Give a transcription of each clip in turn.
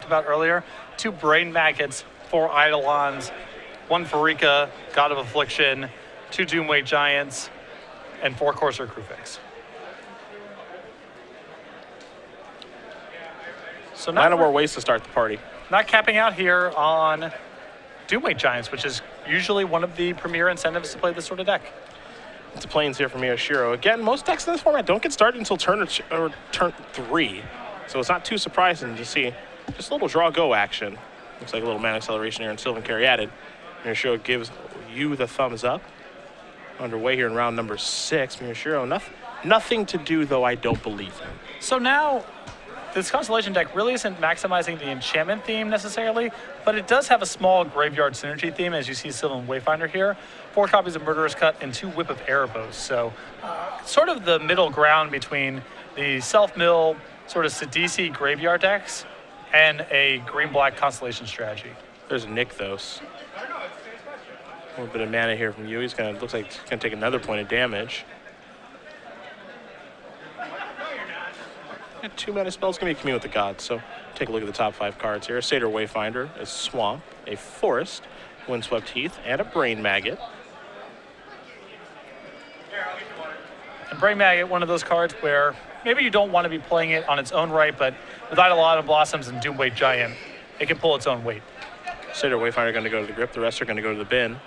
about earlier. 2 Brain Maggots, 4 Eidolons, 1 Farika, God of Affliction, 2 Doomweight Giants, and 4 Corsair Crewfix. So Line of War ways to start the party. Not capping out here on Doomweight Giants, which is usually one of the premier incentives to play this sort of deck. It's plains here from Miyashiro. Again, most decks in this format don't get started until turn 3, so it's not too surprising to see just a little draw go action. Looks like a little mana acceleration here and Sylvan Caryatid. Miyashiro gives you the thumbs up. Underway here in round number 6. Miyashiro, nothing to do though, I don't believe him. So now, this Constellation deck really isn't maximizing the enchantment theme necessarily, but it does have a small graveyard synergy theme, as you see Sylvan Wayfinder here. 4 copies of Murderous Cut and 2 Whip of Erebos. So sort of the middle ground between the self-mill sort of Sidisi graveyard decks and a green-black Constellation strategy. There's Nykthos. A little bit of mana here from you. He's gonna, looks like he's gonna take another point of damage. 2 mana spells gonna be Commune with the Gods, so take a look at the top 5 cards here. A Satyr Wayfinder, a Swamp, a Forest, Windswept Heath, and a Brain Maggot. And Brain Maggot, one of those cards where maybe you don't want to be playing it on its own right, but with Eidolon Blossoms and Doomweight Giant, it can pull its own weight. Satyr Wayfinder gonna go to the grip, the rest are gonna go to the bin.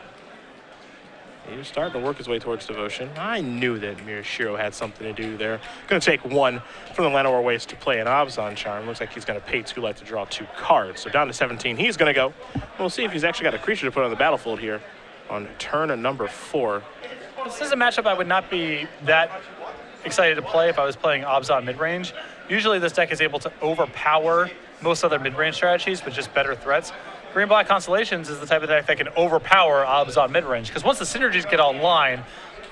He's starting to work his way towards Devotion. I knew that Miyashiro had something to do there. Going to take 1 from the Land of War waste to play an Abzan Charm. Looks like he's going to pay 2 life to draw 2 cards. So down to 17, he's going to go. We'll see if he's actually got a creature to put on the battlefield here on turn number 4. This is a matchup I would not be that excited to play if I was playing Abzan midrange. Usually this deck is able to overpower most other midrange strategies with just better threats. Green-Black Constellations is the type of deck that can overpower Abzan midrange, because once the synergies get online,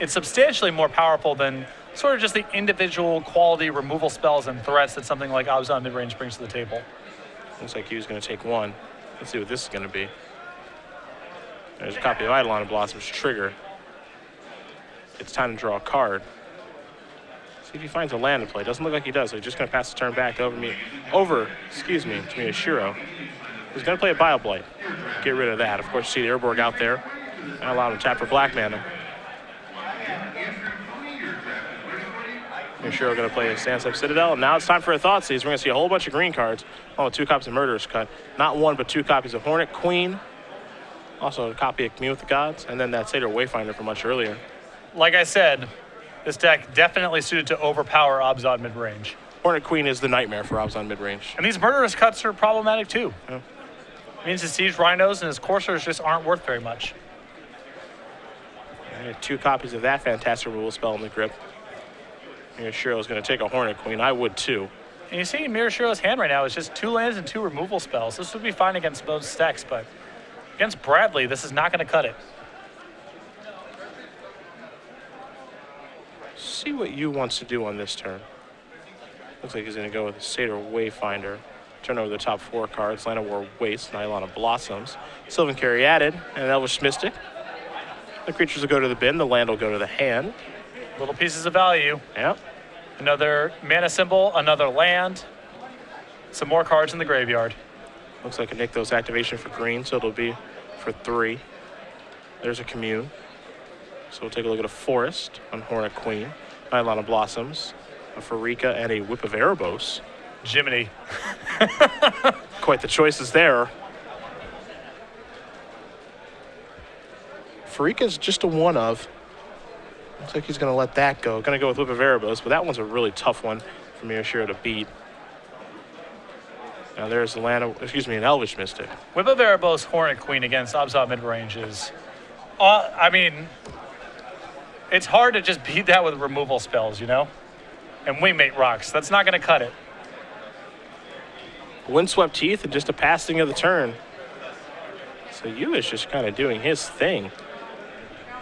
it's substantially more powerful than sort of just the individual quality removal spells and threats that something like Abzan midrange brings to the table. Looks like he was going to take 1. Let's see what this is going to be. There's a copy of Eidolon Blossom's trigger. It's time to draw a card. See if he finds a land to play. Doesn't look like he does, so he's just going to pass the turn back to Miyashiro. He's going to play a Bioblight. Get rid of that. Of course, you see the Urborg out there. And allow him to tap for black mana. Miyashiro going to play a Sandstep Citadel. And now it's time for a Thoughtseize. We're going to see a whole bunch of green cards. Oh, 2 copies of Murderous Cut. Not 1, but 2 copies of Hornet Queen. Also a copy of Commune with the Gods. And then that Satyr Wayfinder from much earlier. Like I said, this deck definitely suited to overpower Abzan midrange. Hornet Queen is the nightmare for Abzan midrange. And these Murderous Cuts are problematic too. Yeah. It means his Siege Rhinos and his Corsairs just aren't worth very much. I had 2 copies of that fantastic removal spell in the grip. Miyashiro is going to take a Hornet Queen. I would too. And you see Miyashiro's hand right now is just 2 lands and 2 removal spells. This would be fine against most decks, but against Bradley, this is not going to cut it. See what you wants to do on this turn. Looks like he's going to go with a Satyr Wayfinder. Turn over the top 4 cards. Land of War Waste, Nylon of Blossoms, Sylvan Caryatid, and an Elvish Mystic. The creatures will go to the bin. The land will go to the hand. Little pieces of value. Yep. Another mana symbol, another land. Some more cards in the graveyard. Looks like a Nykthos activation for green, so it'll be for 3. There's a Commune. So we'll take a look at a Forest on Hornet Queen, Nylon of Blossoms, a Farika, and a Whip of Erebos. Jiminy. Quite the choices there. Farika's just a 1 of. Looks like he's going to let that go. Going to go with Whip of Erebos, but that one's a really tough one for Miyashiro to beat. Now there's the land of, an Elvish Mystic. Whip of Erebos, Hornet Queen against Abzan midrange is, I mean, it's hard to just beat that with removal spells, you know? And Wingmate rocks. That's not going to cut it. Windswept Teeth and just a passing of the turn. So Yu is just kind of doing his thing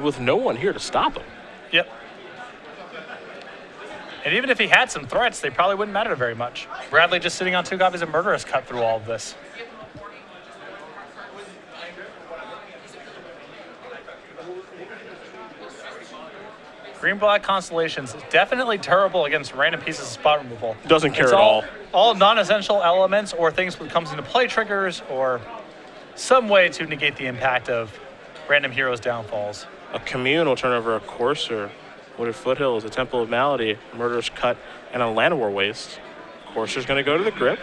with no one here to stop him. Yep. And even if he had some threats, they probably wouldn't matter very much. Bradley just sitting on 2 copies of Murderous Cut through all of this. Green-black Constellations is definitely terrible against random pieces of spot removal. Doesn't care It's at all. All non-essential elements or things that comes into play triggers or some way to negate the impact of random heroes' downfalls. A Commune will turn over a Courser. Wooded Foothills, a Temple of Malady, Murderous Cut, and a Llanowar Waste. Courser's going to go to the grip.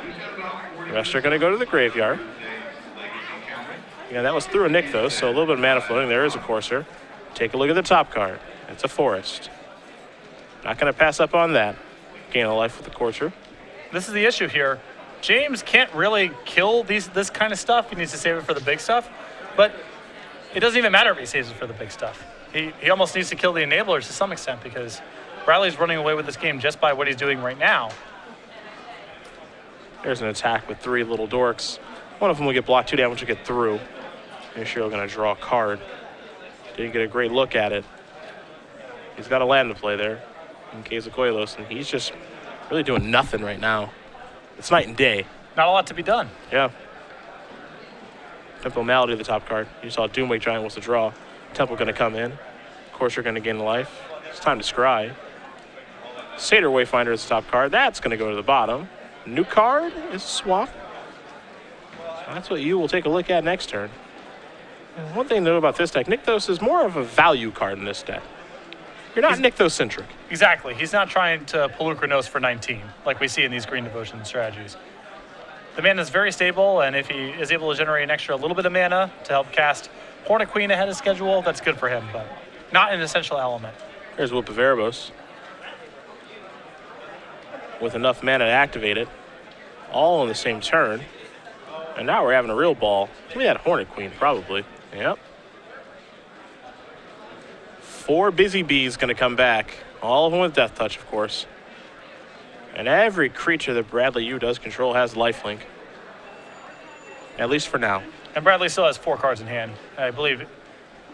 The rest are going to go to the graveyard. Yeah, that was through a Nykthos, so a little bit of mana floating. There is a Courser. Take a look at the top card. It's a Forest. Not going to pass up on that. Gain a life with the Courser. This is the issue here. James can't really kill this kind of stuff. He needs to save it for the big stuff. But it doesn't even matter if he saves it for the big stuff. He almost needs to kill the enablers to some extent because Bradley's running away with this game just by what he's doing right now. There's an attack with 3 little dorks. One of them will get blocked, 2 damage will get through. Miyashiro going to draw a card. Didn't get a great look at it. He's got a land to play there in case of Koilos, and he's just really doing nothing right now. It's night and day. Not a lot to be done. Yeah. Temple of Malady, the top card. You saw Doomwake Giant wants to draw. Temple going to come in. Courser going to gain a life. It's time to scry. Satyr Wayfinder is the top card. That's going to go to the bottom. New card is a swap. So that's what you will take a look at next turn. And one thing to know about this deck, Nykthos is more of a value card in this deck. You're not Nykthos-centric. Exactly. He's not trying to Pulukrinos for 19 like we see in these green devotion strategies. The mana is very stable, and if he is able to generate an extra little bit of mana to help cast Hornet Queen ahead of schedule, that's good for him, but not an essential element. Here's Whip of Erebos. With enough mana to activate it. All on the same turn. And now we're having a real ball. Give me that Hornet Queen, probably. Yep. 4 Busy Bees going to come back. All of them with Death Touch, of course. And every creature that Bradley U does control has lifelink. At least for now. And Bradley still has 4 cards in hand. I believe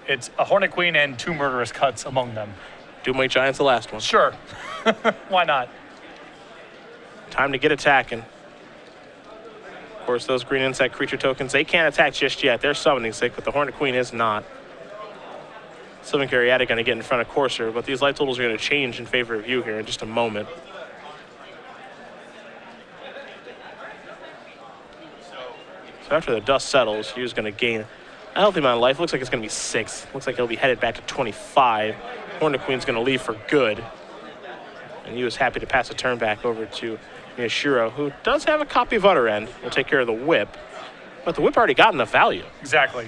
it's a Hornet Queen and 2 Murderous Cuts among them. Doomwake Giant's the last one. Sure. Why not? Time to get attacking. Of course, those green insect creature tokens, they can't attack just yet. They're summoning sick, but the Hornet Queen is not. Sylvan Caryatid going to get in front of Courser, but these life totals are going to change in favor of you here in just a moment. So after the dust settles, Yu's going to gain a healthy amount of life. Looks like it's going to be 6. Looks like he'll be headed back to 25. Hornet Queen's going to leave for good. And Yu is happy to pass a turn back over to Miyashiro, who does have a copy of Utter End. Will take care of the Whip. But the Whip already got enough value. Exactly.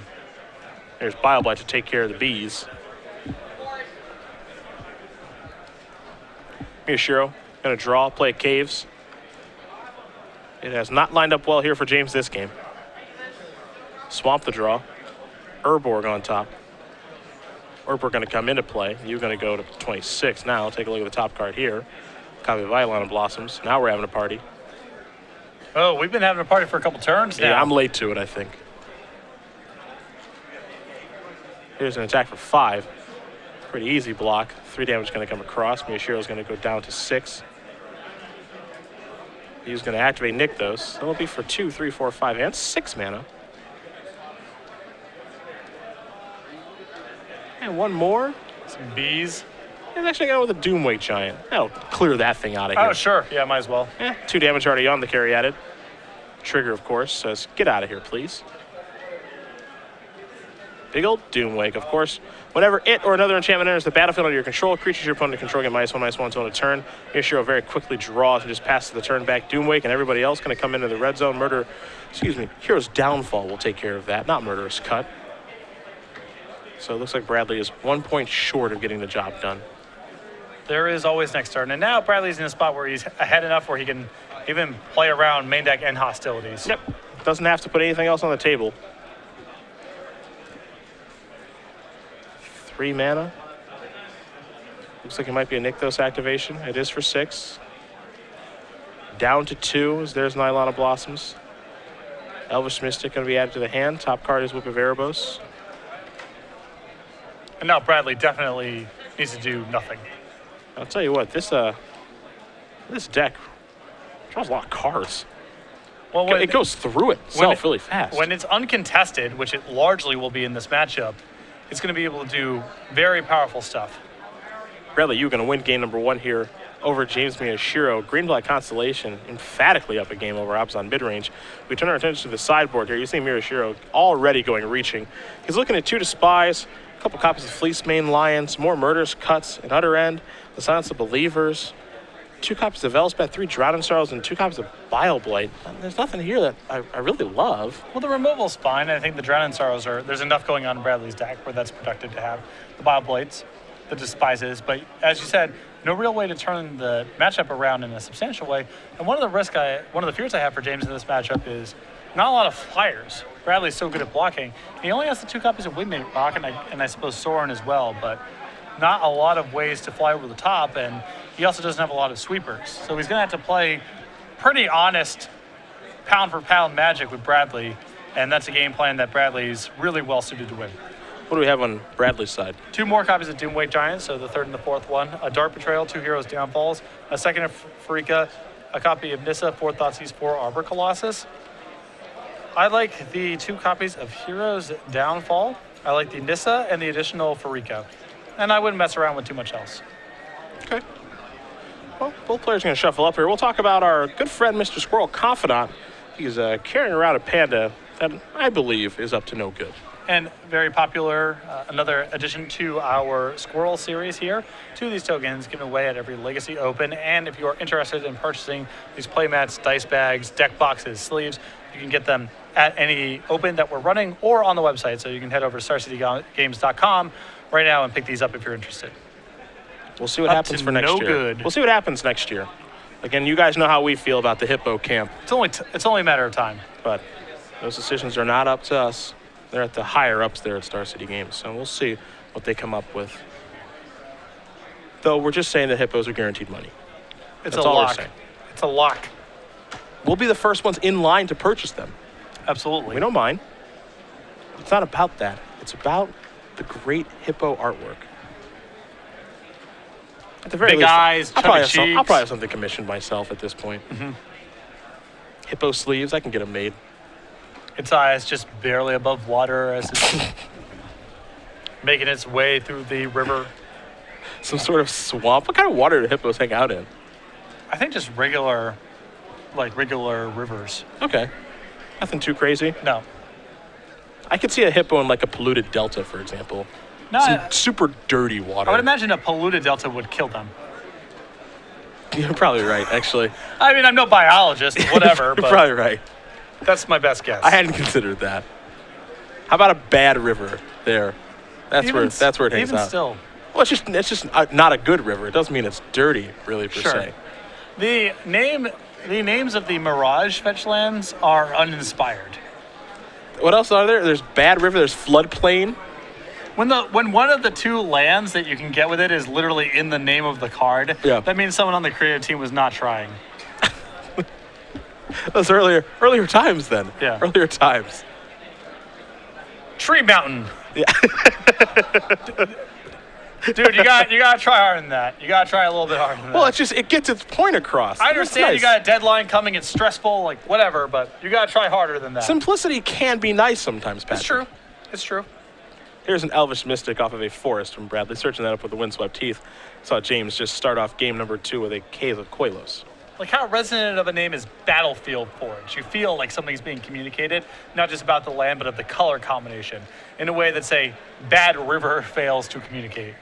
There's Bile to take care of the bees. Miyashiro going to draw, play Caves. It has not lined up well here for James this game. Swamp the draw. Urborg on top. Urborg going to come into play. You're going to go to 26 now. Take a look at the top card here. Copy of Violana Blossoms. Now we're having a party. Oh, we've been having a party for a couple turns now. Yeah, I'm late to it, I think. Here's an attack for 5. Pretty easy block. 3 damage going to come across. Miyashiro's going to go down to 6. He's going to activate Nykthos. That'll be for 2, 3, 4, 5, and 6 mana. And one more. Some bees. He's actually going with a Doomwake Giant. That'll clear that thing out of here. Oh, sure. Yeah, might as well. 2 damage already on the Caryatid. Trigger, of course, says, get out of here, please. Big old Doomwake, of course. Whenever it or another enchantment enters the battlefield under your control, creatures your opponent control get -1/-1 until a turn. Miyashiro very quickly draws and just passes the turn back. Doomwake and everybody else going to come into the red zone. Hero's Downfall will take care of that, not Murderous Cut. So it looks like Bradley is 1 point short of getting the job done. There is always next turn. And now Bradley's in a spot where he's ahead enough where he can even play around main deck and hostilities. Yep. Doesn't have to put anything else on the table. 3 mana. Looks like it might be a Nykthos activation. It is for 6. Down to 2 as there's Nylana Blossoms. Elvish Mystic going to be added to the hand. Top card is Whip of Erebos. And now Bradley definitely needs to do nothing. I'll tell you what, this deck draws a lot of cards. Well, It goes through itself really fast. When it's uncontested, which it largely will be in this matchup, it's going to be able to do very powerful stuff. Bradley, you're going to win game number 1 here over James Miyashiro. Green-black Constellation emphatically up a game over Abzan mid-range. We turn our attention to the sideboard here. You see Miyashiro already going reaching. He's looking at 2 Despise, a couple copies of Fleece Mane Lions, more Murderous Cuts, an Utter End, the Silence of Believers, 2 copies of Elspeth, 3 Drowning Sorrows, and 2 copies of Bile Blight. There's nothing here that I really love. Well, the removal's fine. I think the Drowning Sorrows there's enough going on in Bradley's deck where that's productive to have the Bile Blights, the Despises. But as you said, no real way to turn the matchup around in a substantial way. And one of the fears I have for James in this matchup is not a lot of flyers. Bradley's so good at blocking. He only has the 2 copies of Wingmate Rock and I suppose Sorin as well, but not a lot of ways to fly over the top, and he also doesn't have a lot of sweepers. So he's going to have to play pretty honest pound-for-pound Magic with Bradley, and that's a game plan that Bradley's really well-suited to win. What do we have on Bradley's side? 2 more copies of Doomweight Giants, so the 3rd and the 4th one. A Dark Betrayal, 2 Heroes Downfalls. A second of Farika, a copy of Nissa, 4 Thoughtseize, 4 Arbor Colossus. I like the 2 copies of Heroes Downfall. I like the Nissa and the additional Farika. And I wouldn't mess around with too much else. Okay. Well, both players are going to shuffle up here. We'll talk about our good friend, Mr. Squirrel Confidant. He's carrying around a panda that I believe is up to no good. And very popular, another addition to our Squirrel series here. 2 of these tokens given away at every Legacy Open. And if you are interested in purchasing these playmats, dice bags, deck boxes, sleeves, you can get them at any Open that we're running or on the website. So you can head over to StarCityGames.com right now and pick these up if you're interested. We'll see what happens for next year. Good. We'll see what happens next year. Again, you guys know how we feel about the Hippo camp. It's only a matter of time. But those decisions are not up to us. They're at the higher-ups there at Star City Games. So we'll see what they come up with. Though we're just saying that Hippos are guaranteed money. It's That's a all we're lock. saying. It's a lock. We'll be the first ones in line to purchase them. Absolutely. We don't mind. It's not about that. It's about the great Hippo artwork. At the very Big least, eyes, I'll probably cheeks. have something commissioned myself at this point. Mm-hmm. Hippo sleeves, I can get them made. Its eyes just barely above water as it's making its way through the river. Some sort of swamp. What kind of water do hippos hang out in? I think just regular rivers. Okay. Nothing too crazy. No. I could see a hippo in like a polluted delta, for example. No, Some super dirty water. I would imagine a polluted delta would kill them. You're probably right, actually. I mean, I'm no biologist, whatever, You're but probably right. that's my best guess. I hadn't considered that. How about a bad river there? That's where it hangs even out. still. Well, it's just not a good river. It doesn't mean it's dirty, really, per Sure. se. The names of the Mirage fetch lands are uninspired. What else are there? There's bad river. There's floodplain. When one of the 2 lands that you can get with it is literally in the name of the card, Yeah. that means someone on the creative team was not trying. Those earlier times then. Yeah. Earlier times. Tree Mountain. Yeah. Dude, you gotta try harder than that. You gotta try a little bit harder than that. Well, it gets its point across. I That's understand nice. you got a deadline coming, it's stressful, like whatever, but you gotta try harder than that. Simplicity can be nice sometimes, Patrick. It's true. It's true. Here's an Elvish Mystic off of a Forest from Bradley, searching that up with the Windswept Teeth. Saw James just start off game number 2 with a Cave of Koilos. Like how resonant of a name is Battlefield Forge. You feel like something's being communicated, not just about the land, but of the color combination, in a way that, say, Bad River fails to communicate.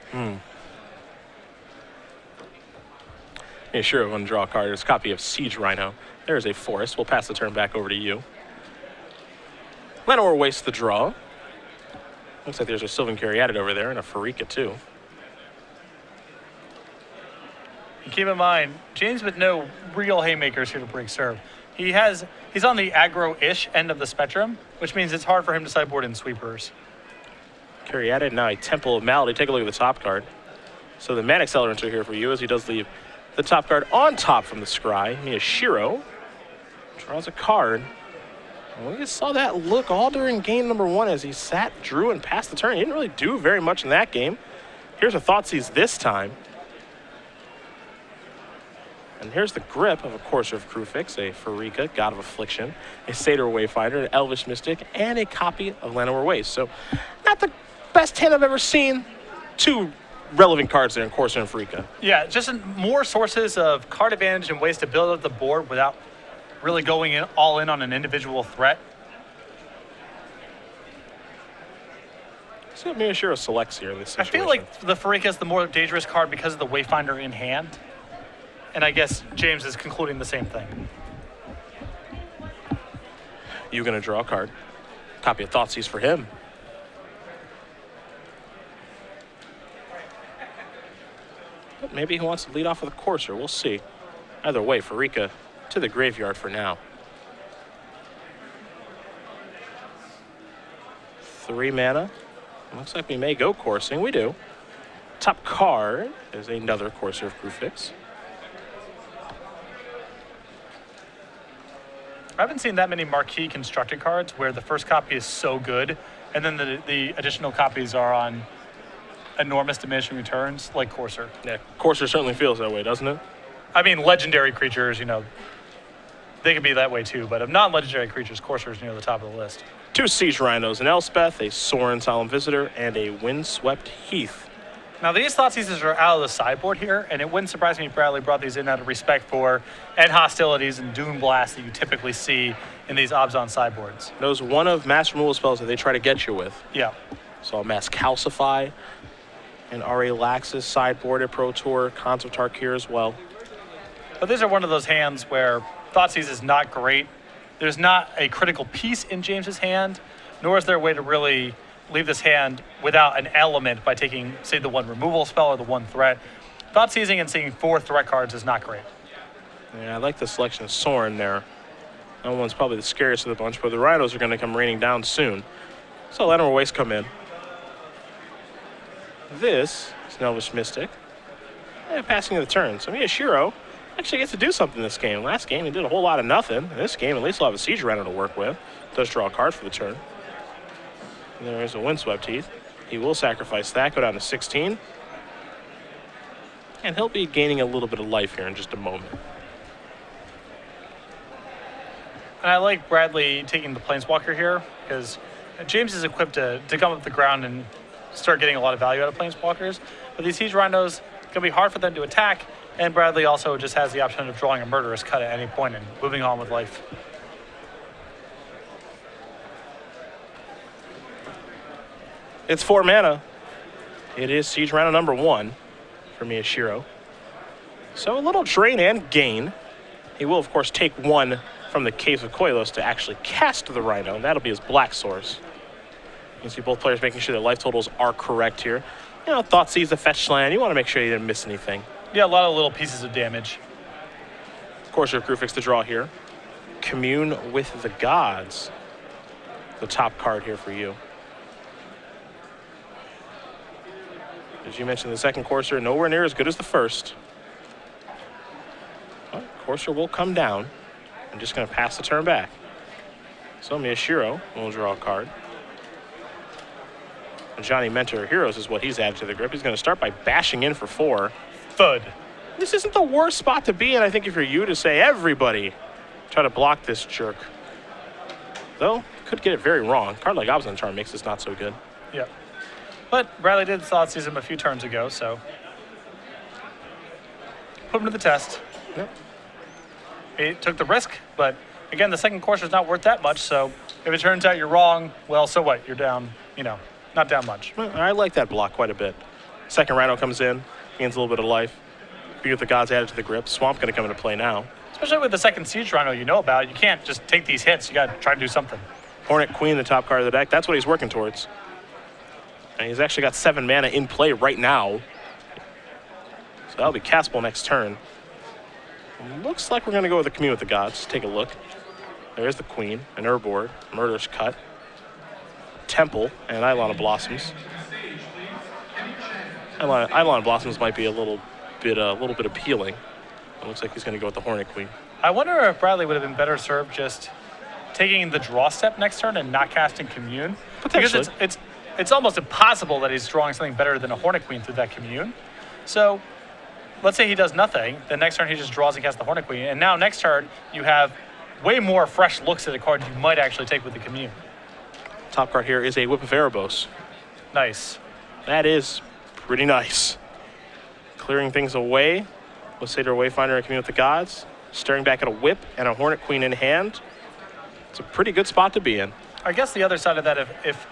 Yeah, sure, I'm going to draw a card. There's a copy of Siege Rhino. There's a Forest. We'll pass the turn back over to you. Lenore wastes the draw. Looks like there's a Sylvan Caryatid over there and a Farika, too. And keep in mind, James with no real haymakers here to break serve. He's on the aggro-ish end of the spectrum, which means it's hard for him to sideboard in sweepers. Caryatid, now a Temple of Malady. Take a look at the top card. So the mana accelerants are here for you as he does leave the top card on top from the scry. Miyashiro draws a card. And we saw that look all during game number 1 as he sat, drew, and passed the turn. He didn't really do very much in that game. Here's a Thoughtseize this time. And here's the grip of a Courser of Crufix, a Farika, God of Affliction, a Satyr Wayfinder, an Elvish Mystic, and a copy of Llanowar Waste. So not the best hand I've ever seen. 2 relevant cards there in Corsair and Farika. Yeah, just more sources of card advantage and ways to build up the board without really going all in on an individual threat. See what Miyashiro selects here in this situation. I feel like the Farika is the more dangerous card because of the Wayfinder in hand. And I guess James is concluding the same thing. You're going to draw a card. Copy of Thoughtseize for him. But maybe he wants to lead off with a Corsair. We'll see. Either way, Farika to the graveyard for now. 3 mana. Looks like we may go coursing. We do. Top card is another Corsair of Crucifix. I haven't seen that many marquee constructed cards where the first copy is so good, and then the additional copies are on enormous diminishing returns, like Corsair. Yeah, Corsair certainly feels that way, doesn't it? I mean, legendary creatures, you know, they could be that way too, but of non-legendary creatures, Corsair is near the top of the list. 2 Siege Rhinos, an Elspeth, a Sorin Solemn Visitor, and a Windswept Heath. Now, these Thoughtseizes are out of the sideboard here, and it wouldn't surprise me if Bradley brought these in out of respect for and hostilities and Doom Blast that you typically see in these Obzon sideboards. Those one of mass removal spells that they try to get you with. Yeah. So I'll Mass Calcify and R.A. Laxus sideboard at Pro Tour, Cons of Tarkir as well. But these are one of those hands where Thoughtseize is not great. There's not a critical piece in James's hand, nor is there a way to really leave this hand without an element by taking, say, the one removal spell or the one threat. Thoughtseizing and seeing 4 threat cards is not great. Yeah, I like the selection of Sorin there. That one's probably the scariest of the bunch, but the Rhinos are going to come raining down soon. So let our waste come in. This is an Elvish Mystic. And passing of the turn. So Miyashiro actually gets to do something this game. Last game, he did a whole lot of nothing. In this game, at least he'll have a Siege Rhino to work with. Does draw a card for the turn. And there's a Windswept Heath. He will sacrifice that, go down to 16. And he'll be gaining a little bit of life here in just a moment. And I like Bradley taking the Planeswalker here because James is equipped to come up the ground and start getting a lot of value out of Planeswalkers. But these Siege Rhinos, it's going to be hard for them to attack. And Bradley also just has the option of drawing a Murderous Cut at any point and moving on with life. It's 4 mana. It is Siege Rhino number 1 for Miyashiro. So a little drain and gain. He will, of course, take 1 from the Caves of Koilos to actually cast the Rhino, and that'll be his black source. You can see both players making sure their life totals are correct here. You know, Thoughtseize the fetch land. You want to make sure you didn't miss anything. Yeah, a lot of little pieces of damage. Of course, your Crucifix to draw here. Commune with the Gods. The top card here for you. As you mentioned, the second Corsair nowhere near as good as the first. Well, Corsair will come down. I'm just going to pass the turn back. So Miyashiro will draw a card. And Johnny Mentor Heroes is what he's added to the grip. He's going to start by bashing in for 4. Thud. This isn't the worst spot to be in, I think, if you're you to say everybody try to block this jerk. Though, could get it very wrong. A card like Obzon Charm makes this not so good. Yeah. But Bradley did Thoughtseize him a few turns ago, so put him to the test. Yep. He took the risk, but again, the second Corsair is not worth that much, so if it turns out you're wrong, well, so what? You're down, you know, not down much. Well, I like that block quite a bit. Second Rhino comes in, gains a little bit of life. You get the Gods added to the grip. Swamp going to come into play now. Especially with the second Siege Rhino you know about, you can't just take these hits. You got to try to do something. Hornet Queen, the top card of the deck. That's what he's working towards. And he's actually got 7 mana in play right now. So that'll be castable next turn. Looks like we're going to go with the Commune with the Gods. Take a look. There's the Queen, an Urboard, Murderous Cut, Temple, and Eidolon of Blossoms. Eidolon of Blossoms might be a little bit appealing. It looks like he's going to go with the Hornet Queen. I wonder if Bradley would have been better served just taking the draw step next turn and not casting Commune. Potentially. Because it's almost impossible that he's drawing something better than a Hornet Queen through that Commune. So let's say he does nothing, then next turn he just draws and casts the Hornet Queen, and now next turn you have way more fresh looks at a card you might actually take with the Commune. Top card here is a Whip of Erebos. Nice. That is pretty nice. Clearing things away with Satyr Wayfinder and Commune with the Gods. Staring back at a Whip and a Hornet Queen in hand. It's a pretty good spot to be in. I guess the other side of that, if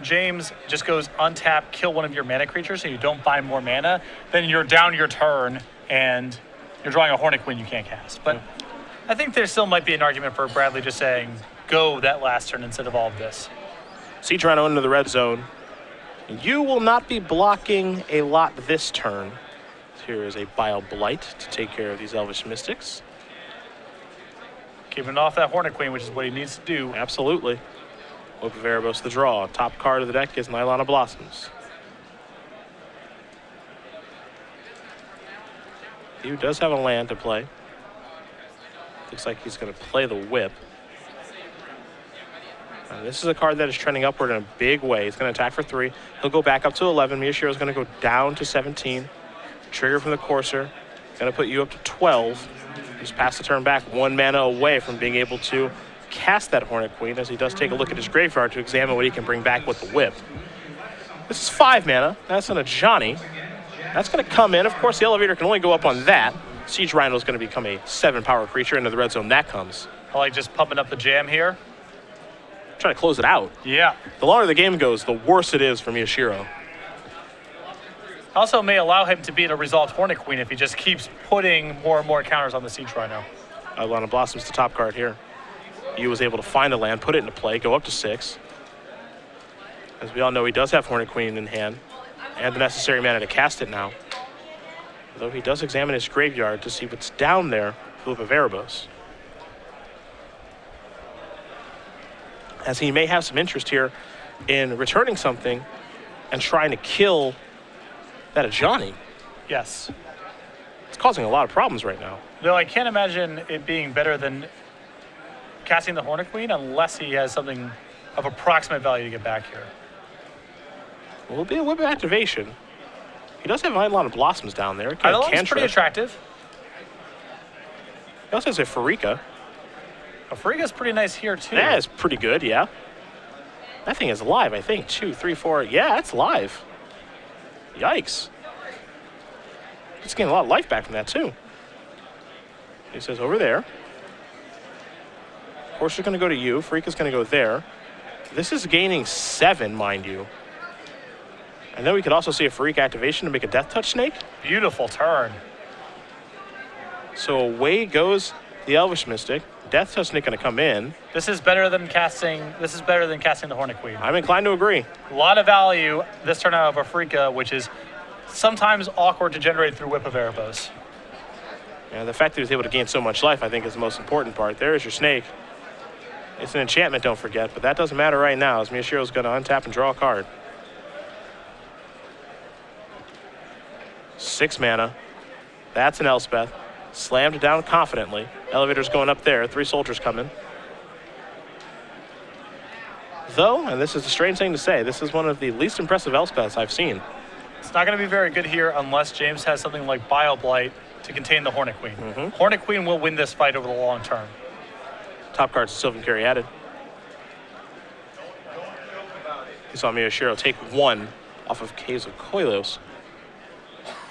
James just goes untap, kill one of your mana creatures so you don't buy more mana, then you're down your turn and you're drawing a Hornet Queen you can't cast. But I think there still might be an argument for Bradley just saying, go that last turn instead of all of this. Siege Rhino into the red zone. You will not be blocking a lot this turn. Here is a Bile Blight to take care of these Elvish Mystics. Keeping off that Hornet Queen, which is what he needs to do. Absolutely. Whip of Erebos, the draw. Top card of the deck is Nylon of Blossoms. He does have a land to play. Looks like he's going to play the Whip. This is a card that is trending upward in a big way. He's going to attack for 3. He'll go back up to 11. Miyashiro is going to go down to 17. Trigger from the Courser. Going to put you up to 12. Just pass the turn back 1 mana away from being able to cast that Hornet Queen as he does take a look at his graveyard to examine what he can bring back with the Whip. This is 5 mana. That's on a Johnny. That's going to come in. Of course, the Elevator can only go up on that. Siege Rhino is going to become a 7-power creature into the red zone. That comes. I like just pumping up the jam here. Trying to close it out. Yeah. The longer the game goes, the worse it is for Miyashiro. Also may allow him to beat a resolved Hornet Queen if he just keeps putting more and more counters on the Siege Rhino. Nylon of Blossoms, the top card here. He was able to find a land, put it into play, go up to 6. As we all know, he does have Hornet Queen in hand and the necessary mana to cast it now. Though he does examine his graveyard to see what's down there with Whip of Erebos. As he may have some interest here in returning something and trying to kill that Ajani. Yes. It's causing a lot of problems right now. Though I can't imagine it being better than casting the Hornet Queen unless he has something of approximate value to get back here. Well, it'll be a Whip of Activation. He does have Nylon of Blossoms down there. Nylon's pretty attractive. He also has a Farika. A Farika's pretty nice here, too. That is pretty good, yeah. That thing is live, I think. 2, 3, 4. Yeah, it's live. Yikes. It's getting a lot of life back from that, too. He says over there. Horse is going to go to you. Farika's going to go there. This is gaining 7, mind you. And then we could also see a Farika activation to make a Death Touch Snake. Beautiful turn. So away goes the Elvish Mystic. Death Touch Snake going to come in. This is better than casting the Hornet Queen. I'm inclined to agree. A lot of value this turn out of a Farika, which is sometimes awkward to generate through Whip of Erebos. And the fact that he was able to gain so much life, I think, is the most important part. There is your snake. It's an enchantment, don't forget, but that doesn't matter right now as Miyashiro's going to untap and draw a card. 6 mana. That's an Elspeth. Slammed down confidently. Elevator's going up there. 3 soldiers coming. Though, and this is a strange thing to say, this is one of the least impressive Elspeths I've seen. It's not going to be very good here unless James has something like Bile Blight to contain the Hornet Queen. Hornet Queen will win this fight over the long term. Top card's Sylvan Caryatid. You saw Miyashiro take 1 off of Caves of Koilos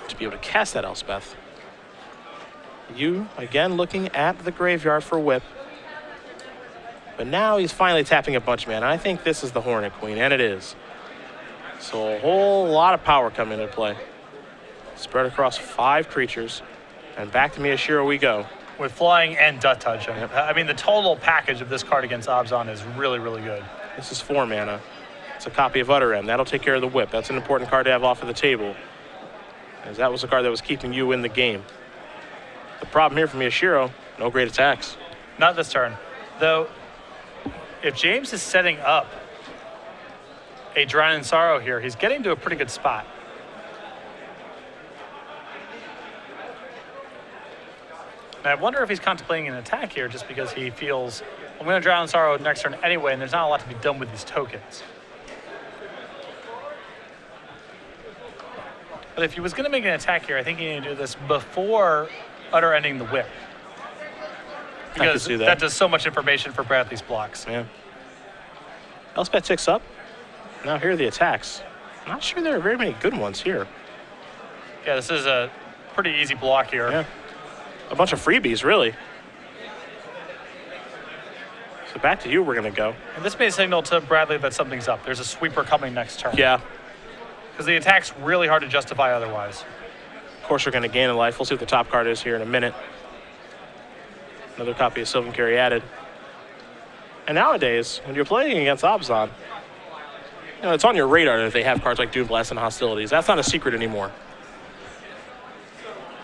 to be able to cast that Elspeth. You, again, looking at the graveyard for Whip. But now he's finally tapping a bunch of mana. I think this is the Hornet Queen, and it is. So a whole lot of power coming into play. Spread across 5 creatures. And back to Miyashiro we go. With flying and Death Touch. Yep. I mean, the total package of this card against Abzan is really, really good. This is 4 mana. It's a copy of Utterem. That'll take care of the Whip. That's an important card to have off of the table, as that was the card that was keeping you in the game. The problem here for Miyashiro, no great attacks. Not this turn. Though, if James is setting up a Drown in Sorrow here, he's getting to a pretty good spot. And I wonder if he's contemplating an attack here just because he feels, I'm going to Drown in Sorrow next turn anyway, and there's not a lot to be done with these tokens. But if he was going to make an attack here, I think he needed to do this before Utter ending the Whip. Because that does so much information for Bradley's blocks. Yeah. Elspeth ticks up. Now here are the attacks. I'm not sure there are very many good ones here. Yeah, this is a pretty easy block here. Yeah. A bunch of freebies, really. So back to you, we're going to go. And this may signal to Bradley that something's up. There's a sweeper coming next turn. Yeah. Because the attack's really hard to justify otherwise. Of course, we're going to gain a life. We'll see what the top card is here in a minute. Another copy of Sylvan Carry added. And nowadays, when you're playing against Abzan, you know, it's on your radar that they have cards like Doom Blast and Hostilities. That's not a secret anymore.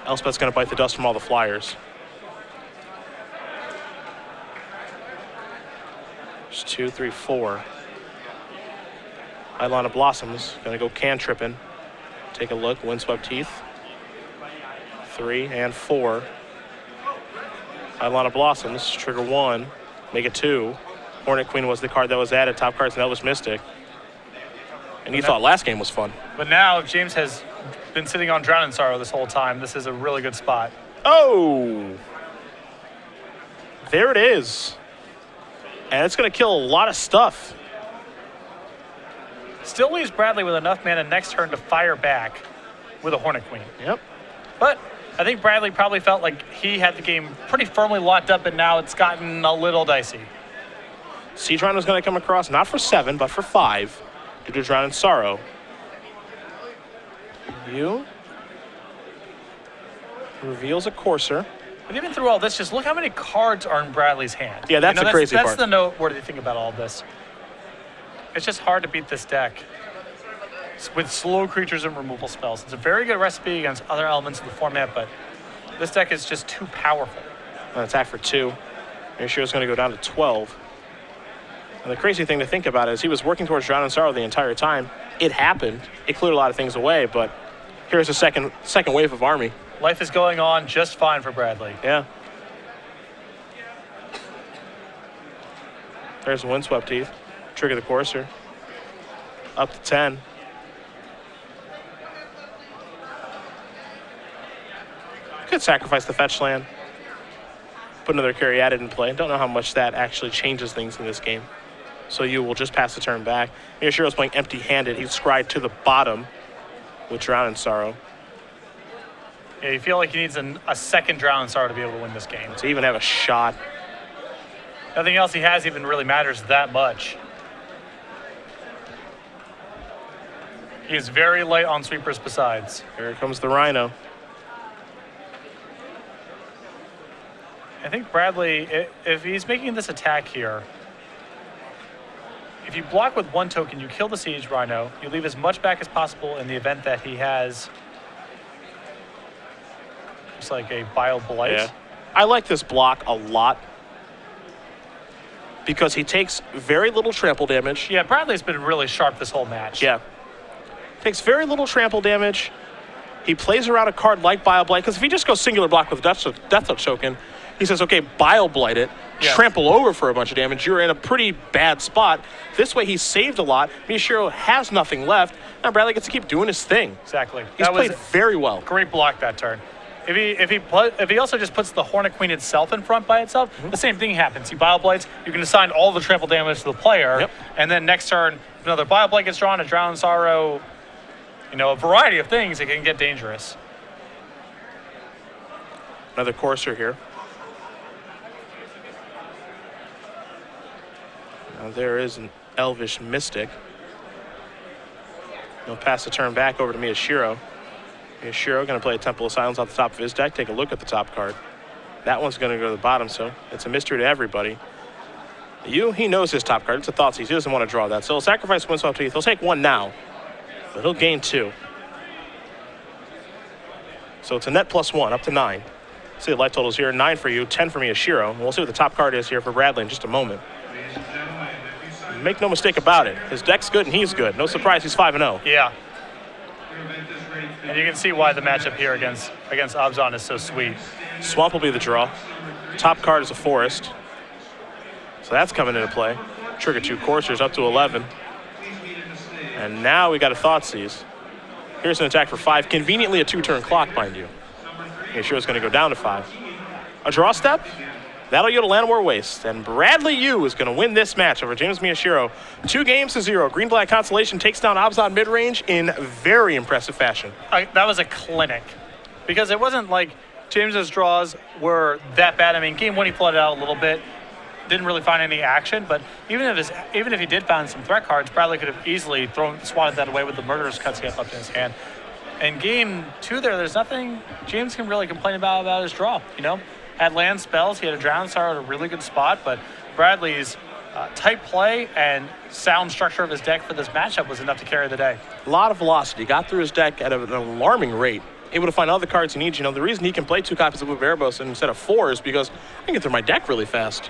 Elspeth's going to bite the dust from all the flyers. There's 2, 3, 4. Eidolon of Blossoms, going to go cantripping. Take a look, Windswept Teeth. 3 and 4. Eidolon of Blossoms, trigger 1, make it 2. Hornet Queen was the card that was added, top cards and Elvish Mystic. And you thought last game was fun. But now James has been sitting on Drown in Sorrow this whole time. This is a really good spot. Oh! There it is. And it's going to kill a lot of stuff. Still leaves Bradley with enough mana next turn to fire back with a Hornet Queen. Yep. But I think Bradley probably felt like he had the game pretty firmly locked up, and now it's gotten a little dicey. Siege Rhino's going to come across, not for 7, but for 5, due to Drown in Sorrow. You reveals a Courser. But even through all this, just look how many cards are in Bradley's hand. Yeah, that's the crazy part. That's the noteworthy thing about all this. It's just hard to beat this deck with slow creatures and removal spells. It's a very good recipe against other elements of the format, but this deck is just too powerful. An attack for 2. Miyashiro's going to go down to 12. And the crazy thing to think about is he was working towards Drown in Sorrow the entire time. It happened. It cleared a lot of things away, but here's a second wave of army. Life is going on just fine for Bradley. Yeah. There's the Windswept Teeth. Trigger the Courser. Up to 10. Could sacrifice the fetch land. Put another carry added in play. Don't know how much that actually changes things in this game. So you will just pass the turn back. Miyashiro's playing empty-handed. He's scryed to the bottom with Drown in Sorrow. Yeah, you feel like he needs a second Drown in Sorrow to be able to win this game. To even have a shot. Nothing else he has even really matters that much. He is very light on sweepers besides. Here comes the Rhino. I think Bradley, if he's making this attack here, if you block with 1 token, you kill the Siege Rhino, you leave as much back as possible in the event that he has just like a Bile Blight. Yeah. I like this block a lot because he takes very little trample damage. Yeah, Bradley's been really sharp this whole match. Yeah. Takes very little trample damage. He plays around a card like Bile Blight, because if he just goes singular block with Death Touch token, he says, okay, Bile Blight it, trample over for a bunch of damage. You're in a pretty bad spot. This way, he's saved a lot. Miyashiro has nothing left. Now Bradley gets to keep doing his thing. Exactly. He's played very well. Great block that turn. If he also just puts the Hornet Queen itself in front by itself, the same thing happens. He Bile Blights, you can assign all the trample damage to the player, and then next turn, if another Bile Blight gets drawn, a Drown in Sorrow, you know, a variety of things, it can get dangerous. Another Courser here. Now there is an Elvish Mystic. He'll pass the turn back over to Miyashiro. Miyashiro going to play a Temple of Silence off the top of his deck. Take a look at the top card. That one's going to go to the bottom, so it's a mystery to everybody. He knows his top card. It's a Thoughtseize. He doesn't want to draw that. So he'll sacrifice Windswept Teeth. He'll take 1 now, but he'll gain 2. So it's a net +1, up to 9. See the life totals here. 9 for you, 10 for Miyashiro. And we'll see what the top card is here for Bradley in just a moment. Make no mistake about it. His deck's good and he's good. No surprise he's 5-0. Yeah. And you can see why the matchup here against Abzan is so sweet. Swamp will be the draw. Top card is a Forest. So that's coming into play. Trigger 2 Coursers up to 11. And now we got a Thoughtseize. Here's an attack for 5. Conveniently a 2-turn clock, mind you. Miyashiro's going to go down to 5. A draw step? That'll yield a Llanowar Waste. And Bradley Yu is going to win this match over James Miyashiro. 2-0. Green-Black Constellation takes down Abzan mid-range in very impressive fashion. That was a clinic. because it wasn't like James's draws were that bad. I mean, game 1 he flooded out a little bit, didn't really find any action, but even if he did find some threat cards, Bradley could have easily swatted that away with the murderous cuts he had left in his hand. In game 2 there's nothing James can really complain about his draw, you know? Had land spells, he had a Drown Star at a really good spot, but Bradley's tight play and sound structure of his deck for this matchup was enough to carry the day. A lot of velocity. Got through his deck at an alarming rate. Able to find other cards he needs. You know, the reason he can play 2 copies of Blue Erebos instead of 4 is because I can get through my deck really fast.